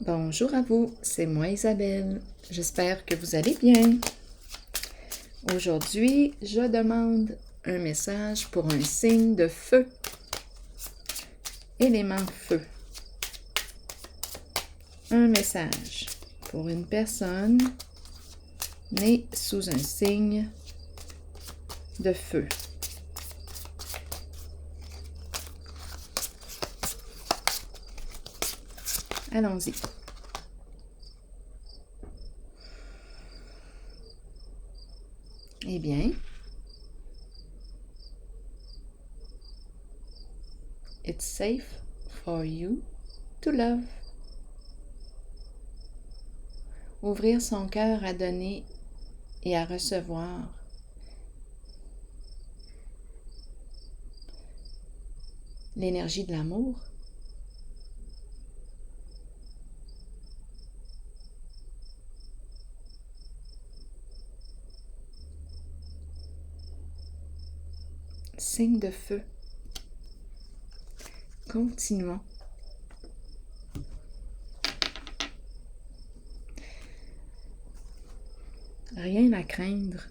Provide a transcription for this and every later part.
Bonjour à vous, c'est moi Isabelle. J'espère que vous allez bien. Aujourd'hui, je demande un message pour un signe de feu. Élément feu. Un message pour une personne née sous un signe de feu. Allons-y. Eh bien, it's safe for you to love. Ouvrir son cœur à donner et à recevoir. L'énergie de l'amour. Signe de feu. Continuons. Rien à craindre,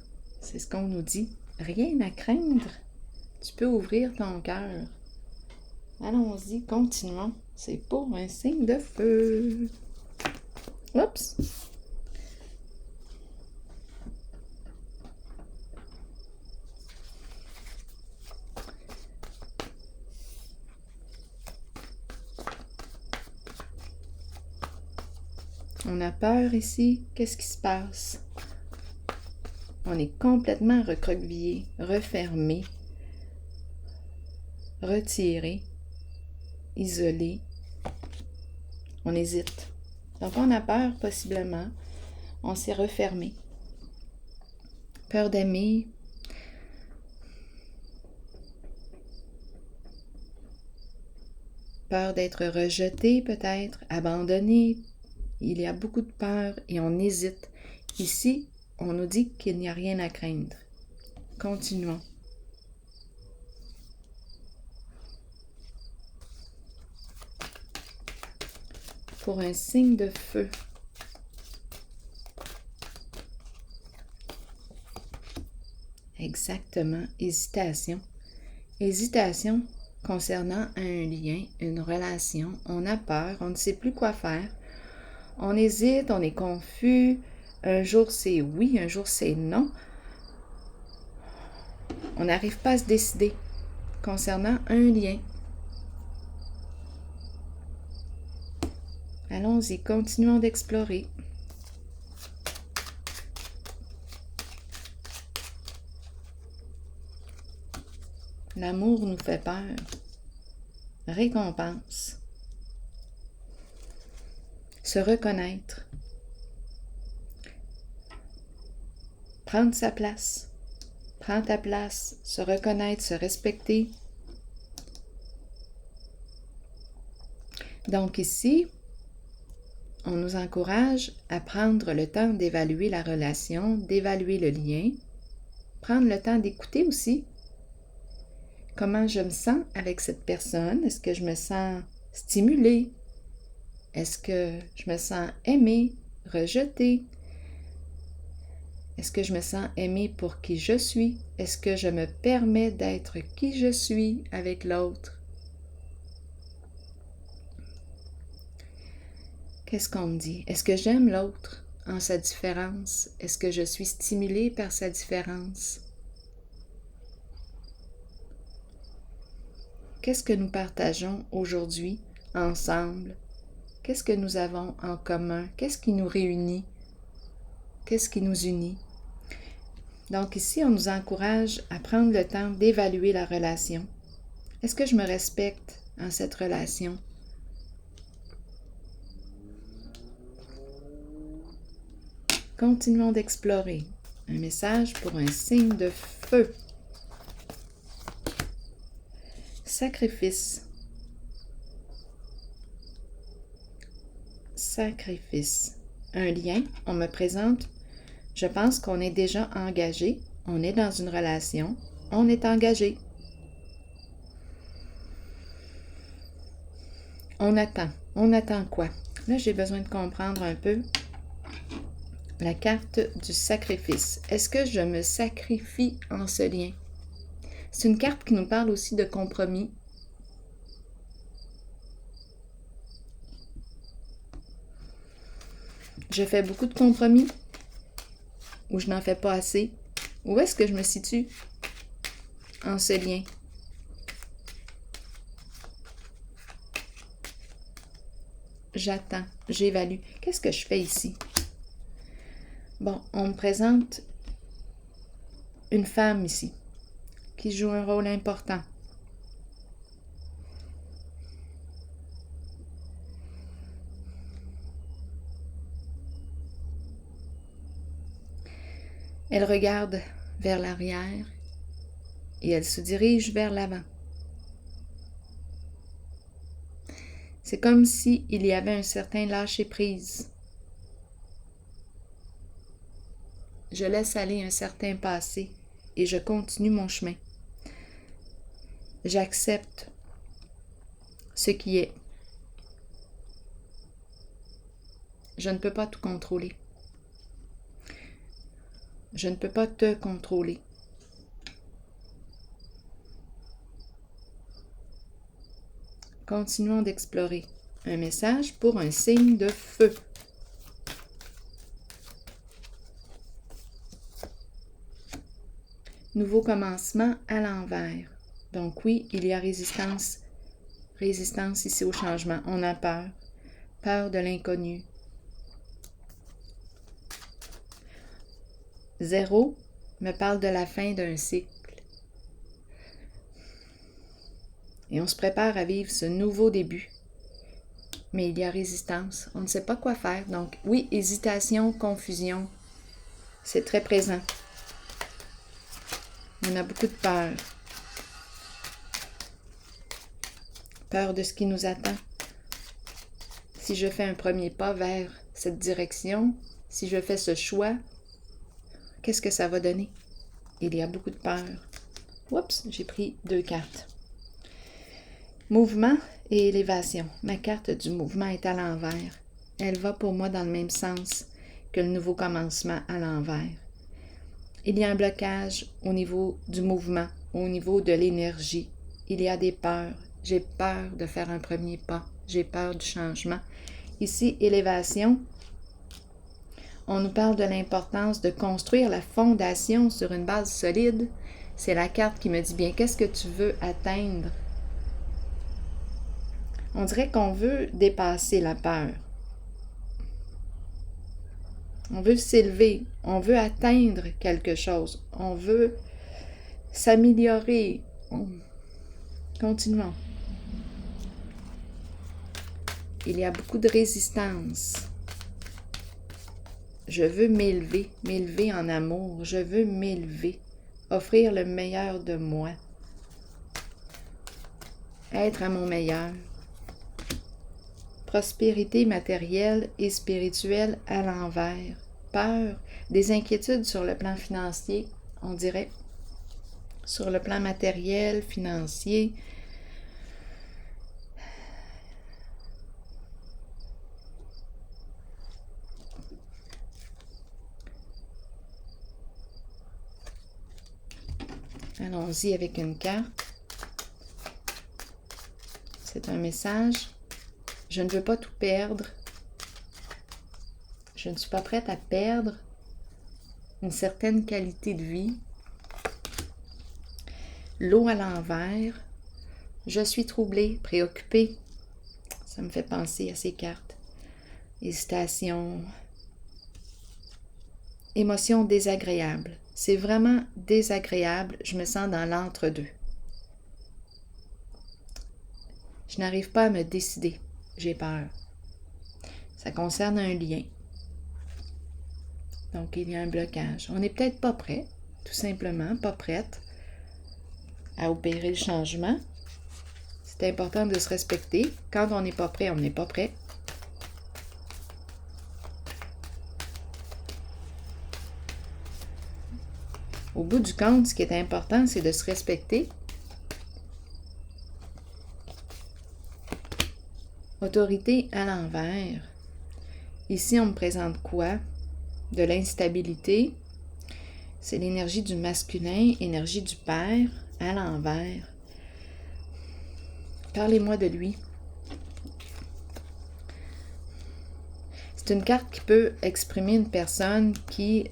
c'est ce qu'on nous dit. Rien à craindre. Tu peux ouvrir ton cœur. Allons-y, continuons. C'est pour un signe de feu. Oups! On a peur ici. Qu'est-ce qui se passe? On est complètement recroquevillé, refermé, retiré, isolé. On hésite. Donc on a peur possiblement. On s'est refermé. Peur d'aimer. Peur d'être rejeté peut-être, abandonné. Il y a beaucoup de peur et on hésite. Ici, on nous dit qu'il n'y a rien à craindre. Continuons. Pour un signe de feu. Exactement, hésitation. Hésitation concernant un lien, une relation. On a peur, on ne sait plus quoi faire. On hésite, on est confus. Un jour c'est oui, un jour c'est non. On n'arrive pas à se décider concernant un lien. Allons-y, continuons d'explorer. L'amour nous fait peur. Récompense. Se reconnaître. Prendre sa place. Prends ta place. Se reconnaître, se respecter. Donc ici, on nous encourage à prendre le temps d'évaluer la relation, d'évaluer le lien. Prendre le temps d'écouter aussi. Comment je me sens avec cette personne? Est-ce que je me sens stimulée? Est-ce que je me sens aimée, rejetée? Est-ce que je me sens aimée pour qui je suis? Est-ce que je me permets d'être qui je suis avec l'autre? Qu'est-ce qu'on me dit? Est-ce que j'aime l'autre en sa différence? Est-ce que je suis stimulée par sa différence? Qu'est-ce que nous partageons aujourd'hui ensemble? Qu'est-ce que nous avons en commun? Qu'est-ce qui nous réunit? Qu'est-ce qui nous unit? Donc ici, on nous encourage à prendre le temps d'évaluer la relation. Est-ce que je me respecte en cette relation? Continuons d'explorer. Un message pour un signe de feu. Sacrifice. Sacrifice. Un lien, on me présente, je pense qu'on est déjà engagé, on est dans une relation, on est engagé. On attend quoi? Là, j'ai besoin de comprendre un peu la carte du sacrifice. Est-ce que je me sacrifie en ce lien? C'est une carte qui nous parle aussi de compromis. Je fais beaucoup de compromis ou je n'en fais pas assez? Où est-ce que je me situe en ce lien? J'attends, j'évalue. Qu'est-ce que je fais ici? Bon, on me présente une femme ici qui joue un rôle important. Elle regarde vers l'arrière et elle se dirige vers l'avant. C'est comme s'il y avait un certain lâcher-prise. Je laisse aller un certain passé et je continue mon chemin. J'accepte ce qui est. Je ne peux pas tout contrôler. Je ne peux pas te contrôler. Continuons d'explorer. Un message pour un signe de feu. Nouveau commencement à l'envers. Donc oui, il y a résistance. Résistance ici au changement. On a peur. Peur de l'inconnu. 0 me parle de la fin d'un cycle. Et on se prépare à vivre ce nouveau début. Mais il y a résistance. On ne sait pas quoi faire. Donc oui, hésitation, confusion. C'est très présent. On a beaucoup de peur. Peur de ce qui nous attend. Si je fais un premier pas vers cette direction, si je fais ce choix, qu'est-ce que ça va donner? Il y a beaucoup de peur. Oups, j'ai pris 2 cartes. Mouvement et élévation. Ma carte du mouvement est à l'envers. Elle va pour moi dans le même sens que le nouveau commencement à l'envers. Il y a un blocage au niveau du mouvement, au niveau de l'énergie. Il y a des peurs. J'ai peur de faire un premier pas. J'ai peur du changement. Ici, élévation. On nous parle de l'importance de construire la fondation sur une base solide. C'est la carte qui me dit bien qu'est-ce que tu veux atteindre. On dirait qu'on veut dépasser la peur. On veut s'élever, on veut atteindre quelque chose, on veut s'améliorer. Continuons. Il y a beaucoup de résistance. Je veux m'élever, m'élever en amour, je veux m'élever, offrir le meilleur de moi, être à mon meilleur. Prospérité matérielle et spirituelle à l'envers. Peur, des inquiétudes sur le plan financier, on dirait, sur le plan matériel, financier. Allons-y avec une carte. C'est un message. Je ne veux pas tout perdre. Je ne suis pas prête à perdre une certaine qualité de vie. L'eau à l'envers. Je suis troublée, préoccupée. Ça me fait penser à ces cartes. Hésitation. Émotion désagréable. C'est vraiment désagréable. Je me sens dans l'entre-deux. Je n'arrive pas à me décider. J'ai peur. Ça concerne un lien. Donc, il y a un blocage. On n'est peut-être pas prêt, tout simplement, pas prête à opérer le changement. C'est important de se respecter. Quand on n'est pas prêt, on n'est pas prêt. Au bout du compte, ce qui est important, c'est de se respecter. Autorité à l'envers. Ici, on me présente quoi? De l'instabilité. C'est l'énergie du masculin, énergie du père, à l'envers. Parlez-moi de lui. C'est une carte qui peut exprimer une personne qui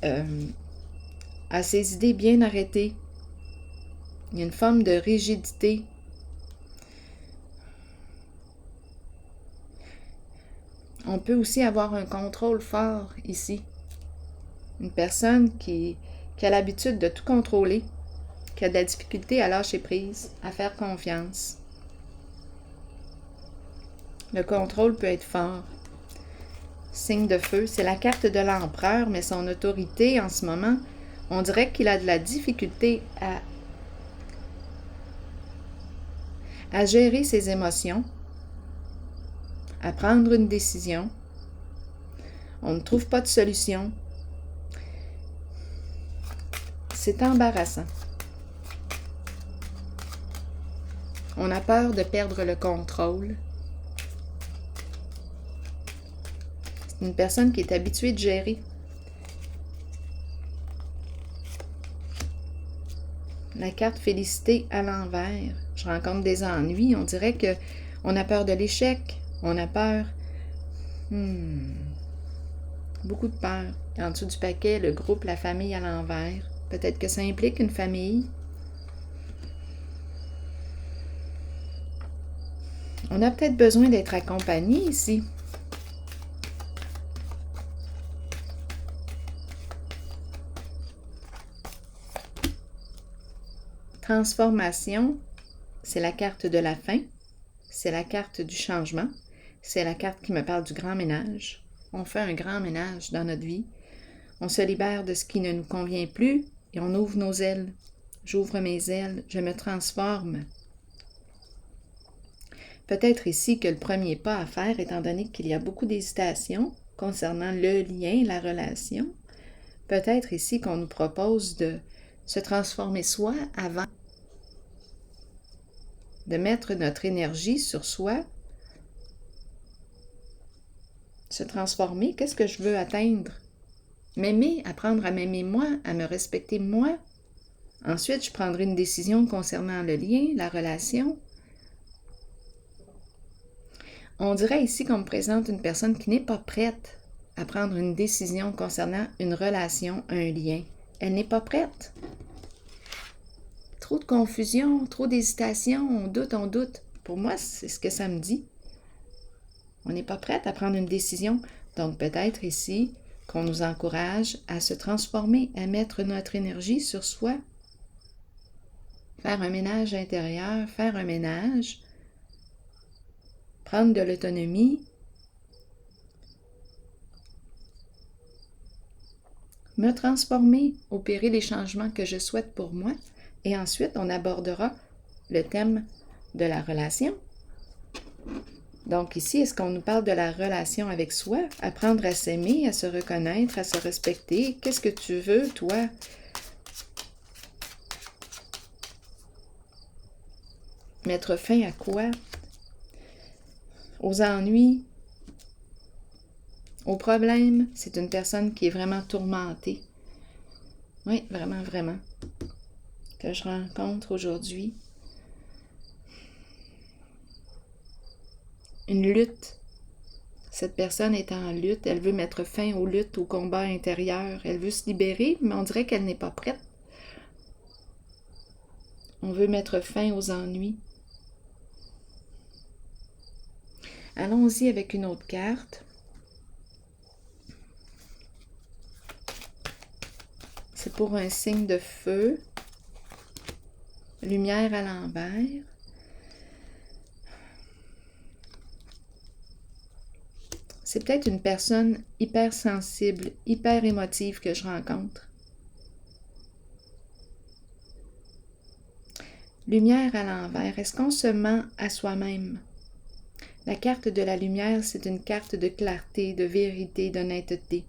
a ses idées bien arrêtées. Il y a une forme de rigidité. On peut aussi avoir un contrôle fort ici. Une personne qui a l'habitude de tout contrôler, qui a de la difficulté à lâcher prise, à faire confiance. Le contrôle peut être fort. Signe de feu, c'est la carte de l'empereur, mais son autorité en ce moment, on dirait qu'il a de la difficulté à gérer ses émotions, à prendre une décision. On ne trouve pas de solution. C'est embarrassant. On a peur de perdre le contrôle. C'est une personne qui est habituée de gérer. La carte félicité à l'envers. Je rencontre des ennuis. On dirait qu'on a peur de l'échec. On a peur. Beaucoup de peur. En dessous du paquet, le groupe, la famille à l'envers. Peut-être que ça implique une famille. On a peut-être besoin d'être accompagné ici. Transformation, c'est la carte de la fin. C'est la carte du changement. C'est la carte qui me parle du grand ménage. On fait un grand ménage dans notre vie. On se libère de ce qui ne nous convient plus et on ouvre nos ailes. J'ouvre mes ailes, je me transforme. Peut-être ici que le premier pas à faire, étant donné qu'il y a beaucoup d'hésitation concernant le lien, la relation, peut-être ici qu'on nous propose de se transformer soi avant de mettre notre énergie sur soi. Se transformer, qu'est-ce que je veux atteindre? M'aimer, apprendre à m'aimer moi, à me respecter moi. Ensuite, je prendrai une décision concernant le lien, la relation. On dirait ici qu'on me présente une personne qui n'est pas prête à prendre une décision concernant une relation, un lien. Elle n'est pas prête. Trop de confusion, trop d'hésitation, on doute. Pour moi, c'est ce que ça me dit. On n'est pas prête à prendre une décision. Donc peut-être ici qu'on nous encourage à se transformer, à mettre notre énergie sur soi. Faire un ménage intérieur, faire un ménage, prendre de l'autonomie, me transformer, opérer les changements que je souhaite pour moi. Et ensuite, on abordera le thème de la relation. Donc ici, est-ce qu'on nous parle de la relation avec soi? Apprendre à s'aimer, à se reconnaître, à se respecter. Qu'est-ce que tu veux, toi? Mettre fin à quoi? Aux ennuis? Aux problèmes? C'est une personne qui est vraiment tourmentée. Oui, vraiment, vraiment. Que je rencontre aujourd'hui. Une lutte. Cette personne est en lutte. Elle veut mettre fin aux luttes, aux combats intérieurs. Elle veut se libérer, mais on dirait qu'elle n'est pas prête. On veut mettre fin aux ennuis. Allons-y avec une autre carte. C'est pour un signe de feu. Lumière à l'envers. C'est peut-être une personne hyper sensible, hyper émotive que je rencontre. Lumière à l'envers. Est-ce qu'on se ment à soi-même? La carte de la lumière, c'est une carte de clarté, de vérité, d'honnêteté.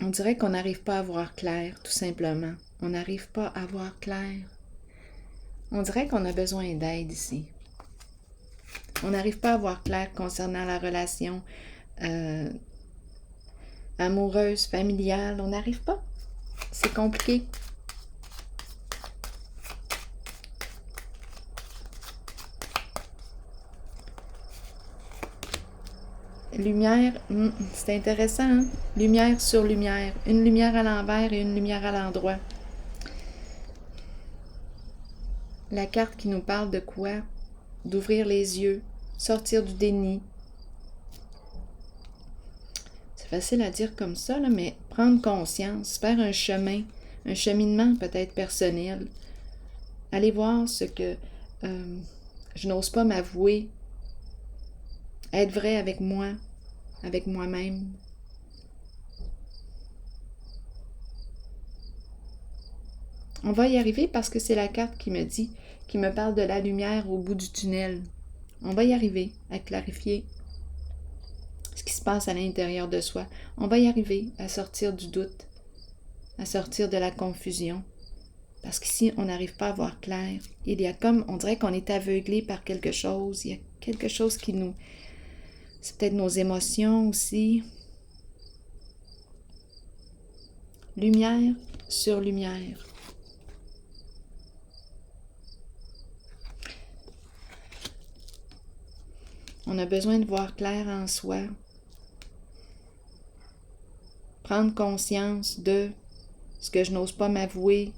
On dirait qu'on n'arrive pas à voir clair, tout simplement. On n'arrive pas à voir clair. On dirait qu'on a besoin d'aide ici. On n'arrive pas à voir clair concernant la relation amoureuse, familiale. On n'arrive pas. C'est compliqué. Lumière, c'est intéressant, hein? Lumière sur lumière. Une lumière à l'envers et une lumière à l'endroit. La carte qui nous parle de quoi? D'ouvrir les yeux, sortir du déni. C'est facile à dire comme ça, là, mais prendre conscience, faire un chemin, un cheminement peut-être personnel. Aller voir ce que je n'ose pas m'avouer. Être vrai avec moi, avec moi-même. On va y arriver parce que c'est la carte qui me parle de la lumière au bout du tunnel. On va y arriver à clarifier ce qui se passe à l'intérieur de soi. On va y arriver à sortir du doute, à sortir de la confusion. Parce qu'ici, on n'arrive pas à voir clair. Il y a comme, on dirait qu'on est aveuglé par quelque chose. Il y a quelque chose qui nous... C'est peut-être nos émotions aussi. Lumière sur lumière. On a besoin de voir clair en soi. Prendre conscience de ce que je n'ose pas m'avouer.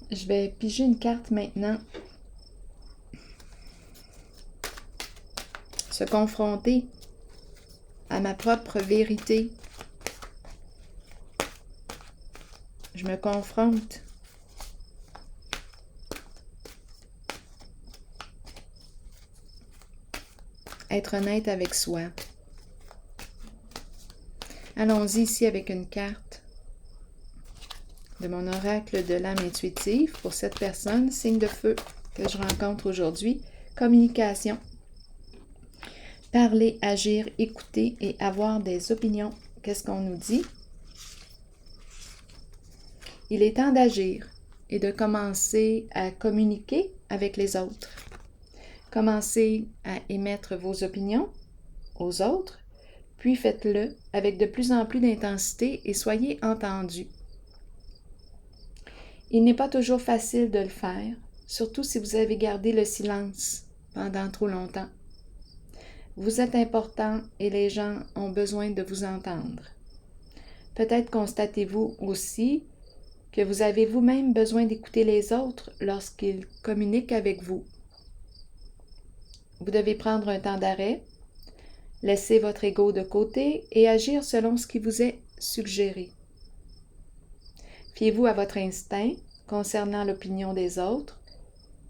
Je vais piger une carte maintenant. Se confronter à ma propre vérité. Je me confronte. Être honnête avec soi. Allons-y ici avec une carte de mon oracle de l'âme intuitive pour cette personne, signe de feu que je rencontre aujourd'hui. Communication. Parler, agir, écouter et avoir des opinions. Qu'est-ce qu'on nous dit? Il est temps d'agir et de commencer à communiquer avec les autres. Commencez à émettre vos opinions aux autres, puis faites-le avec de plus en plus d'intensité et soyez entendus. Il n'est pas toujours facile de le faire, surtout si vous avez gardé le silence pendant trop longtemps. Vous êtes important et les gens ont besoin de vous entendre. Peut-être constatez-vous aussi que vous avez vous-même besoin d'écouter les autres lorsqu'ils communiquent avec vous. Vous devez prendre un temps d'arrêt, laisser votre ego de côté et agir selon ce qui vous est suggéré. Fiez-vous à votre instinct concernant l'opinion des autres,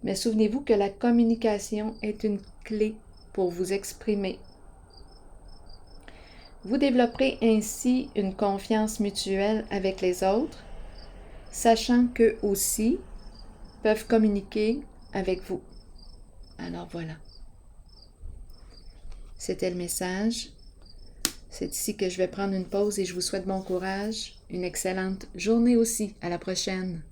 mais souvenez-vous que la communication est une clé pour vous exprimer. Vous développerez ainsi une confiance mutuelle avec les autres, sachant qu'eux aussi peuvent communiquer avec vous. Alors voilà. C'était le message. C'est ici que je vais prendre une pause et je vous souhaite bon courage. Une excellente journée aussi. À la prochaine.